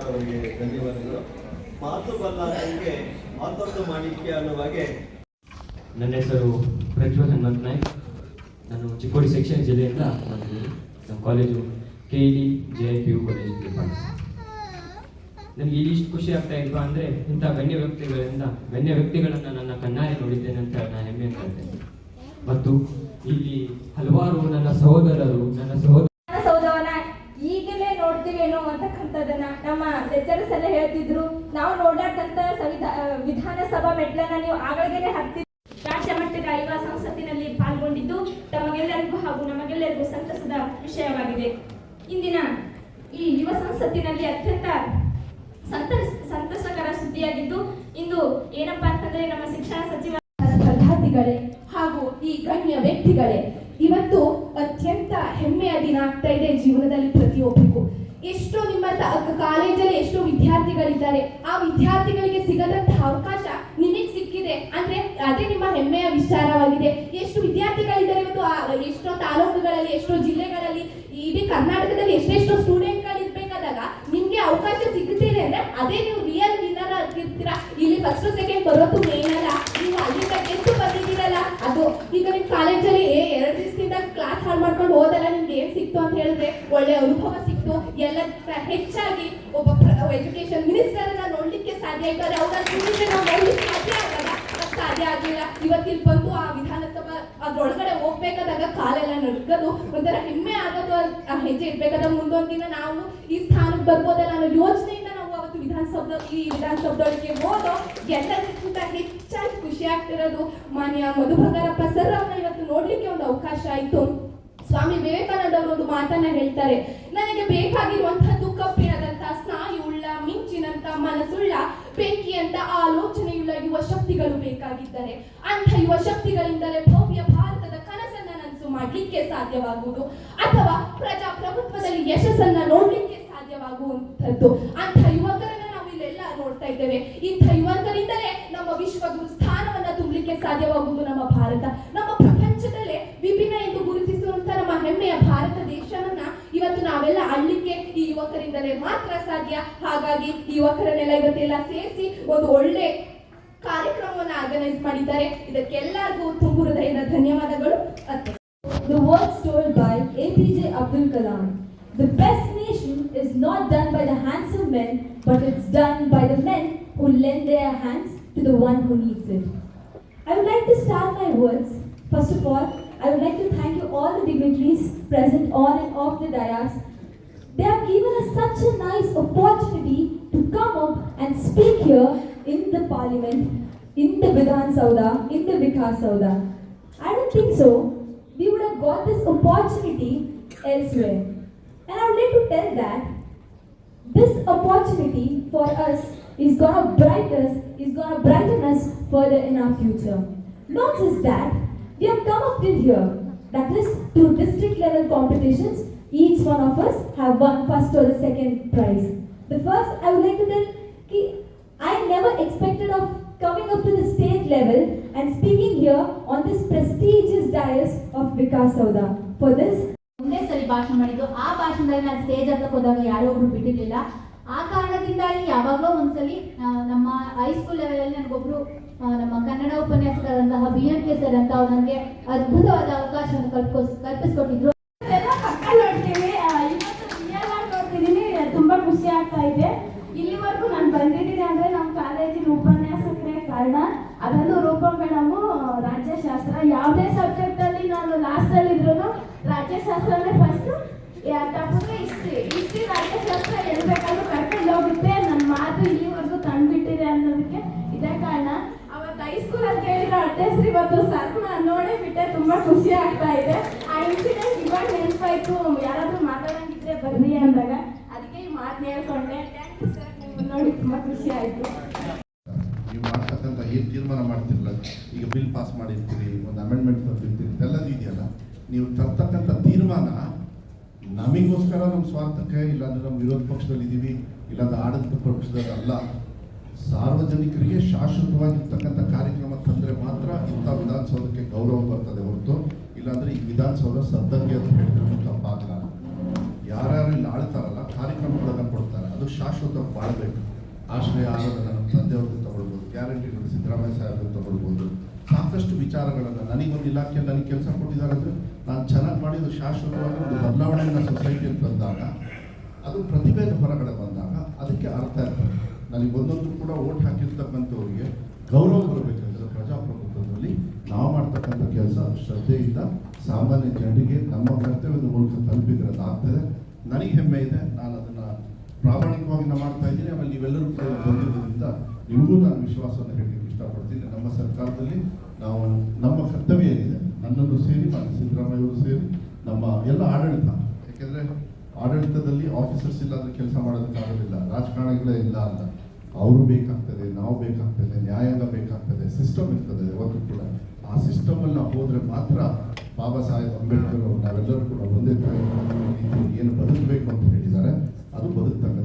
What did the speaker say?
ಅವರಿಗೆ ಧನ್ಯವಾದಗಳು. ಮಾತು ಬಲ್ಲಾರಿಗೆ ಮಾತೊಂದು ಮಾಣಿಕ್ಯ ಅನ್ನುವಾಗೆ. ನನ್ನ ಹೆಸರು ಪ್ರಜ್ವಲ್ ಹನುಮಂತ್ ನಾಯ್ಕ್. ನಾನು ಚಿಕ್ಕೋಡಿ ಸೆಕ್ಷನ್ ಜಿಲ್ಲೆಯಿಂದ ಬಂದಿದ್ದೀನಿ. ನಮ್ಮ ಕಾಲೇಜು KED JIPU ಕಾಲೇಜ್. ನನಗೆ ಇಲ್ಲಿ ಇಷ್ಟು ಖುಷಿ ಆಗ್ತಾ ಇಲ್ವಾ ಅಂದರೆ ಇಂಥ ಗಣ್ಯ ವ್ಯಕ್ತಿಗಳನ್ನು ನನ್ನ ಕಣ್ಣಾರೆ ನೋಡಿದ್ದೇನೆ ಅಂತ ನಾನು ಹೆಮ್ಮೆ ಮಾಡ್ತೇನೆ. ಮತ್ತು ಇಲ್ಲಿ ಹಲವಾರು ನನ್ನ ಸಹೋದರರು ಸಹೋದರನ ಈಗಲೇ ನೋಡ್ತೀವೇನೋ ಅಂತಕ್ಕಂಥದ್ದನ್ನ ನಮ್ಮ ಲೆಕ್ಚರರ್ಸ್ ಎಲ್ಲ ಹೇಳ್ತಿದ್ರು. ನಾವು ನೋಡಾಟಂತ ವಿಧಾನಸಭಾ ಮೆಟ್ಲನ್ನ ನೀವು ಆಗಳಿಗೆನೆ ಹತ್ತಿದ್ರು. ರಾಜ್ಯ ಮಟ್ಟದ ಯುವ ಸಂಸತ್ತಿನಲ್ಲಿ ಪಾಲ್ಗೊಂಡಿದ್ದು ತಮಗೆಲ್ಲರಿಗೂ ಹಾಗೂ ನಮಗೆಲ್ಲರಿಗೂ ಸಂತಸದ ವಿಷಯವಾಗಿದೆ. ಇಂದಿನ ಈ ಯುವ ಸಂಸತ್ತಿನಲ್ಲಿ ಅತ್ಯಂತ ಸಂತಸಕರ ಸುದ್ದಿಯಾಗಿದ್ದು, ಇಂದು ಏನಪ್ಪಾ ಅಂತಂದ್ರೆ ನಮ್ಮ ಶಿಕ್ಷಣ ಸಚಿವ ಸ್ಪರ್ಧಾರ್ಥಿಗಳೇ ಹಾಗೂ ಈ ಗಣ್ಯ ವ್ಯಕ್ತಿಗಳೇ, ಇವತ್ತು ಅತ್ಯಂತ ಹೆಮ್ಮೆಯ ದಿನ ಆಗ್ತಾ ಇದೆ ಜೀವನದಲ್ಲಿ ಪ್ರತಿಯೊಬ್ಬರಿಗೂ. ಎಷ್ಟೋ ನಿಮ್ಮ ಕಾಲೇಜಲ್ಲಿ ಎಷ್ಟೋ ವಿದ್ಯಾರ್ಥಿಗಳಿದ್ದಾರೆ, ಆ ವಿದ್ಯಾರ್ಥಿಗಳಿಗೆ ಸಿಗದಂತಹ ಅವಕಾಶ ನಿಮಗೆ ಸಿಕ್ಕಿದೆ ಅಂದ್ರೆ ಅದೇ ನಿಮ್ಮ ಹೆಮ್ಮೆಯ ವಿಚಾರವಾಗಿದೆ. ಎಷ್ಟು ವಿದ್ಯಾರ್ಥಿಗಳಿದ್ದಾರೆ ಇವತ್ತು, ಎಷ್ಟೋ ತಾಲೂಕುಗಳಲ್ಲಿ, ಎಷ್ಟೋ ಜಿಲ್ಲೆಗಳಲ್ಲಿ, ಇಡೀ ಕರ್ನಾಟಕದಲ್ಲಿ ಎಷ್ಟೆಷ್ಟೋ ಸ್ಟೂಡೆಂಟ್ಗಳಿರ್ಬೇಕಾದಾಗ ನಿಮ್ಗೆ ಅವಕಾಶ ಸಿಗುತ್ತಿದೆ ಅಂದ್ರೆ ಅದೇ ನೀವು ರಿಯಲ್ ವಿನ್ನರ್ ಆಗಿರ್ತೀರಾ. ಇಲ್ಲಿ ಫಸ್ಟ್ ಸೆಕೆಂಡ್ ಬರೋದು ಮೇನ್ ಅಲ್ಲ, ನೀವು ಅಲ್ಲಿಂದ ಗೆದ್ದು ಬಂದಿದ್ದೀರಲ್ಲ ಅದು. ಈಗ ನಿಮ್ ಕಾಲೇಜಲ್ಲಿ 2 ದಿವಸದಿಂದ ಕ್ಲಾಸ್ ಹಾಳು ಮಾಡ್ಕೊಂಡು ಹೋದಲ್ಲ, ನಿಮ್ಗೆ ಏನ್ ಸಿಕ್ತು ಅಂತ ಹೇಳಿದ್ರೆ ಒಳ್ಳೆ ಅನುಭವ ಸಿಕ್ತು. ಎಲ್ಲ ಹೆಚ್ಚಾಗಿ ಒಬ್ಬ ಎಜುಕೇಶನ್ ಮಿನಿಸ್ಟರ್ ನೋಡ್ಲಿಕ್ಕೆ ಸಾಧ್ಯ ಆಯ್ತು. ಆದ್ರೆ ಅವ್ರ ನಾವು ನೋಡ್ಲಿಕ್ಕೆ ಸಾಧ್ಯ ಆಗಿಲ್ಲ. ಇವತ್ತಿಲ್ಲಿ ಬಂದು ಆ ವಿಧಾನಸಭಾ ಅದ್ರೊಳಗಡೆ ಹೋಗ್ಬೇಕಾದಾಗ ಕಾಲೆಲ್ಲ ನಡ್ಕೋದು ಒಂಥರ ಹೆಮ್ಮೆ ಆಗೋದು. ಆ ಹೆಜ್ಜೆ ಇರ್ಬೇಕಾದಾಗ ಮುಂದೊಂದು ದಿನ ನಾವು ಈ ಸ್ಥಾನಕ್ಕೆ ಬರ್ಬೋದಲ್ಲ ಅನ್ನೋ ಯೋಚನೆಯಿಂದ ನಾವು ಅವತ್ತು ವಿಧಾನಸೌಧಕ್ಕೆ ಹೋದೋ ಎಲ್ಲದಕ್ಕಿಂತ ಹೆಚ್ಚಾಗಿ ಖುಷಿ ಆಗ್ತಿರೋದು ಮಾನ್ಯ ಮಧು ಬಂಗಾರಪ್ಪ ಸರ್ ಅವ್ರನ್ನ ಇವತ್ತು ನೋಡ್ಲಿಕ್ಕೆ ಒಂದು ಅವಕಾಶ ಆಯ್ತು. ಸ್ವಾಮಿ ವಿವೇಕಾನಂದ ಅವರು ಒಂದು ಮಾತನ್ನ ಹೇಳ್ತಾರೆ, ನನಗೆ ಬೇಕಾಗಿರುವಂತಹದ್ದು ಕಬ್ಬಿಣದಂತ ಸ್ನಾಯುಳ್ಳ ಮಿಂಚಿನಂತ ಮನಸ್ಸುಳ್ಳ ಬೆಂಕಿಯಂತ ಆಲೋಚನೆಯುಳ್ಳ ಯುವ ಶಕ್ತಿಗಳು ಬೇಕಾಗಿದ್ದಾರೆ. ಅಂಥ ಯುವ ಶಕ್ತಿಗಳಿಂದಲೇ ಭವ್ಯ ಭಾರತದ ಕನಸನ್ನ ನನಸು ಮಾಡ್ಲಿಕ್ಕೆ ಸಾಧ್ಯವಾಗುವುದು, ಅಥವಾ ಪ್ರಜಾಪ್ರಭುತ್ವದಲ್ಲಿ ಯಶಸ್ಸನ್ನ ನೋಡ್ಲಿಕ್ಕೆ ಸಾಧ್ಯವಾಗುವಂಥದ್ದು. ಅಂಥ ಯುವಕರನ್ನ ನಾವು ಇಲ್ಲೆಲ್ಲ ನೋಡ್ತಾ ಇದ್ದೇವೆ. ಇಂಥ ಯುವಕರಿಂದಲೇ ನಮ್ಮ ವಿಶ್ವಗುರು ಸ್ಥಾನವನ್ನ ತುಂಬಲಿಕ್ಕೆ ಸಾಧ್ಯವಾಗುವುದು ನಮ್ಮ ಭಾರತ. ನಮ್ಮ ಪ್ರಪಂಚದಲ್ಲೇ ವಿಭಿನ್ನ ಎಂದು ಗುರುತಿಸುವಂತ ನಮ್ಮ ಹೆಮ್ಮೆಯ ಭಾರತ ದೇಶವನ್ನ ಇವತ್ತು ನಾವೆಲ್ಲ ಆಳ್ಲಿಕ್ಕೆ ಈ ಯುವಕರಿಂದಲೇ ಮಾತ್ರ ಸಾಧ್ಯ. ಹಾಗಾಗಿ ಈ ಯುವಕರನ್ನೆಲ್ಲ ಇವತ್ತೆಲ್ಲ ಸೇರಿಸಿ ಒಂದು ಒಳ್ಳೆ ಕಾರ್ಯಕ್ರಮವನ್ನು ಆರ್ಗನೈಸ್ ಮಾಡಿದ್ದಾರೆ. ಇದಕ್ಕೆಲ್ಲರಿಗೂ ತುಂಬು ಹೃದಯದ ಧನ್ಯವಾದಗಳು. The words told by APJ Abdul Kalam. The best nation is not done by the hands of men, but it's done by the men who lend their hands to the one who needs it. I would like to start my words. First of all, I would like to thank you all the dignitaries present on and off the dais. They have given us such a nice opportunity to come up and speak here in the parliament, in the Vidhan Saudha, in the Vikas Saudha. I don't think so. We would have got this opportunity elsewhere. And I would like to tell that this opportunity for us is gonna brighten us further in our future. Not just that, we have come up till here. That is through district level competitions. Each one of us have won first or the second prize. The first, I would like to tell, I never expected of coming up to the state level and speaking here on this prestigious dais of Vikas Saudha. For this, ಒಂದೇ ಸರಿ ಭಾಷಣ ಮಾಡಿದ್ದು. ಆ ಭಾಷಣದಲ್ಲಿ ನಾನು stage ಹತ್ರ ಹೋದಾಗ ಯಾರೋ ಒಬ್ರು ಬಿಟ್ಟಿರ್ಲಿಲ್ಲ. ಆ ಕಾರಣದಿಂದಾಗಿ ಯಾವಾಗಲೋ ಒಂದ್ಸಲಿ ನಮ್ಮ ಹೈಸ್ಕೂಲ್ ಲೆವೆಲಲ್ಲಿ ನನಗೊಬ್ರು ನಮ್ಮ ಕನ್ನಡ ಉಪನ್ಯಾಸಕರಾದಂತಹ BMK ಸರ್ ಅಂತ ಅವ್ರು ನನಗೆ ಅದ್ಭುತವಾದ ಅವಕಾಶವನ್ನು ಕಲ್ಪಿಸ್ಕೊಟ್ಟಿದ್ರು. ನೋಡ್ತಿದ್ದೀನಿ, ತುಂಬಾ ಖುಷಿ ಆಗ್ತಾ ಇದೆ. ಇಲ್ಲಿವರೆಗೂ ನಾನು ಬಂದಿದ್ದೀನಿ ಅಂದ್ರೆ ನಮ್ಮ ಕಾಲೇಜಿನ ಉಪನ್ಯಾಸಕರೇ ಕಾರಣ. ಅದರಲ್ಲೂ ರೂಪ ಮೇಡಮು ರಾಜ್ಯಶಾಸ್ತ್ರ, ಯಾವುದೇ ಸಬ್ಜೆಕ್ಟ್ ಅಲ್ಲಿ ನಾನು ಲಾಸ್ಟ್ ಅಲ್ಲಿ ಇದ್ರು ರಾಜ್ಯಶಾಸ್ತ್ರನೇ ಫಸ್ಟ್. ತಪ್ಪಿದ್ರೆ ಇಷ್ಟಿ ರಾಜ್ಯಶಾಸ್ತ್ರ ಹೇಳ್ಬೇಕಾದ್ರೂ ಕರ್ಕೊಂಡು ಹೋಗುತ್ತೆ. ನನ್ನ ಮಾತು ಇಲ್ಲಿವರೆಗೂ ತಂದ್ಬಿಟ್ಟಿದೆ ಅನ್ನೋದಕ್ಕೆ ಇದೇ ಕಾರಣ. ಅವತ್ತು ಹೈಸ್ಕೂಲಲ್ಲಿ ಕೇಳಿರೋ ಅಡ್ರೆಸ್ ಇವತ್ತು ಸರ್ನ ನೋಡೇ ಬಿಟ್ಟೆ. ತುಂಬಾ ಖುಷಿ ಆಗ್ತಾ ಇದೆ. ಆ ಇನ್ಸಿಡೆಂಟ್ ಇವಾಗ ನೆನಪಾಯ್ತು, ಯಾರಾದ್ರೂ ಮಾತಾಡಂಗಿದ್ರೆ ಬರ್ರಿ ಅಂದಾಗ ಅದಕ್ಕೆ ಈ ಮಾತನ್ನ ಹೇಳ್ಕೊಂಡೆ. ಥ್ಯಾಂಕ್ ಯು ಸರ್, ನೀವು ನೋಡಿ ತುಂಬಾ ಖುಷಿ ಆಯ್ತು. ನೀವು ಮಾಡ್ತಕ್ಕಂಥ ಏನು ತೀರ್ಮಾನ ಮಾಡ್ತಿರಲ್ಲ, ಈಗ ಬಿಲ್ ಪಾಸ್ ಮಾಡಿರ್ತೀರಿ, ಒಂದು ಅಮೆಂಡ್ಮೆಂಟ್ ತಂದಿರ್ತೀರಿ, ಇದೆಲ್ಲದೂ ಇದೆಯಲ್ಲ, ನೀವು ತರ್ತಕ್ಕಂಥ ತೀರ್ಮಾನ ನಮಗೋಸ್ಕರ ನಮ್ಮ ಸ್ವಾರ್ಥಕ್ಕೆ, ಇಲ್ಲಾಂದ್ರೆ ನಮ್ಮ ವಿರೋಧ ಪಕ್ಷದಲ್ಲಿ ಇದ್ದೀವಿ, ಇಲ್ಲಾಂದ್ರೆ ಆಡಳಿತ ಪಕ್ಷದಲ್ಲಿ ಅಲ್ಲ, ಸಾರ್ವಜನಿಕರಿಗೆ ಶಾಶ್ವತವಾಗಿರ್ತಕ್ಕಂಥ ಕಾರ್ಯಕ್ರಮ ತಂದರೆ ಮಾತ್ರ ಇಂಥ ವಿಧಾನಸೌಧಕ್ಕೆ ಗೌರವ ಬರ್ತದೆ ಹೊರತು ಇಲ್ಲಾಂದ್ರೆ ಈ ವಿಧಾನಸೌಧ ಸದ್ದಂಗೆ ಅಂತ ಹೇಳಿದ್ರು ತಪ್ಪಾಗಲ್ಲ. ಯಾರ್ಯಾರು ಇಲ್ಲಿ ಆಳ್ತಾರಲ್ಲ ಕಾರ್ಯಕ್ರಮಗಳನ್ನು ಕೊಡ್ತಾರೆ, ಅದು ಶಾಶ್ವತವಾಗಿ ಬಾಳಬೇಕು. ಆಶ್ರಯ ಆಗೋದನ್ನು ನಮ್ಮ ತಂದೆಯವ್ರದ್ದು ತಗೊಳ್ಬೋದು, ಗ್ಯಾರಂಟಿಗಳು ಸಿದ್ದರಾಮಯ್ಯ ಸಾಹೇಬ್ರದ್ದು ತಗೊಳ್ಬೋದು. ಸಾಕಷ್ಟು ವಿಚಾರಗಳನ್ನು ನನಗೊಂದು ಇಲಾಖೆಯಲ್ಲಿ ನನಗೆ ಕೆಲಸ ಕೊಟ್ಟಿದ್ದಾರೆ ಅಂದರೆ ನಾನು ಚೆನ್ನಾಗಿ ಮಾಡಿದ್ದು ಶಾಶ್ವತವಾಗಿ ಒಂದು ಬದಲಾವಣೆಯನ್ನು ಸೊಸೈಟಿಯಲ್ಲಿ ತಂದಾಗ, ಅದು ಪ್ರತಿಭೆಯ ಹೊರಗಡೆ ಬಂದಾಗ ಅದಕ್ಕೆ ಅರ್ಥ ಇರ್ತದೆ. ನನಗೆ ಒಂದೊಂದು ಕೂಡ ಓಟ್ ಹಾಕಿರ್ತಕ್ಕಂಥವ್ರಿಗೆ ಗೌರವ ಬರಬೇಕಂದ್ರೆ ಪ್ರಜಾಪ್ರಭುತ್ವದಲ್ಲಿ ನಾವು ಮಾಡ್ತಕ್ಕಂಥ ಕೆಲಸ ಶ್ರದ್ಧೆಯಿಂದ ಸಾಮಾನ್ಯ ಜನರಿಗೆ ನಮ್ಮ ಕರ್ತವ್ಯದ ಮೂಲಕ ತಲುಪಿದ್ರೆ ಆಗ್ತದೆ. ನನಗೆ ಹೆಮ್ಮೆ ಇದೆ, ನಾನು ಅದನ್ನು ಪ್ರಾಮಾಣಿಕವಾಗಿ ಮಾಡ್ತಾ ಇದ್ದೀನಿ. ಆಮೇಲೆ ನೀವೆಲ್ಲರೂ ಕೂಡ ಬಂದಿದ್ದರಿಂದ ನಿಮಗೂ ನಾನು ವಿಶ್ವಾಸವನ್ನು ಹೇಳಲಿಕ್ಕೆ ಇಷ್ಟಪಡ್ತೀನಿ. ನಮ್ಮ ಸರ್ಕಾರದಲ್ಲಿ ನಾವು ನಮ್ಮ ಕರ್ತವ್ಯ ಏನಿದೆ, ನನ್ನನ್ನು ಸೇರಿ ಮತ್ತು ಸಿದ್ದರಾಮಯ್ಯವರು ಸೇರಿ ನಮ್ಮ ಎಲ್ಲ ಆಡಳಿತ, ಯಾಕೆಂದರೆ ಆಡಳಿತದಲ್ಲಿ ಆಫೀಸರ್ಸ್ ಇಲ್ಲ ಅಂದರೆ ಕೆಲಸ ಮಾಡೋದಕ್ಕಾಗೋದಿಲ್ಲ, ರಾಜಕಾರಣಿಗಳೇ ಇಲ್ಲ ಅಂತ. ಅವರು ಬೇಕಾಗ್ತದೆ, ನಾವು ಬೇಕಾಗ್ತದೆ, ನ್ಯಾಯಾಂಗ ಬೇಕಾಗ್ತದೆ, ಸಿಸ್ಟಮ್ ಇರ್ತದೆ ಯಾವತ್ತೂ ಕೂಡ. ಆ ಸಿಸ್ಟಮಲ್ಲಿ ನಾವು ಹೋದರೆ ಮಾತ್ರ ಬಾಬಾ ಸಾಹೇಬ್ ಅಂಬೇಡ್ಕರ್ ನಾವೆಲ್ಲರೂ ಕೂಡ ಒಂದೇ ತಾಯಿ ಏನು ಬದುಕಬೇಕು ಅಂತ ಹೇಳಿದ್ದಾರೆ ಅದು ಬದುಕ್ತಕ್ಕಂಥ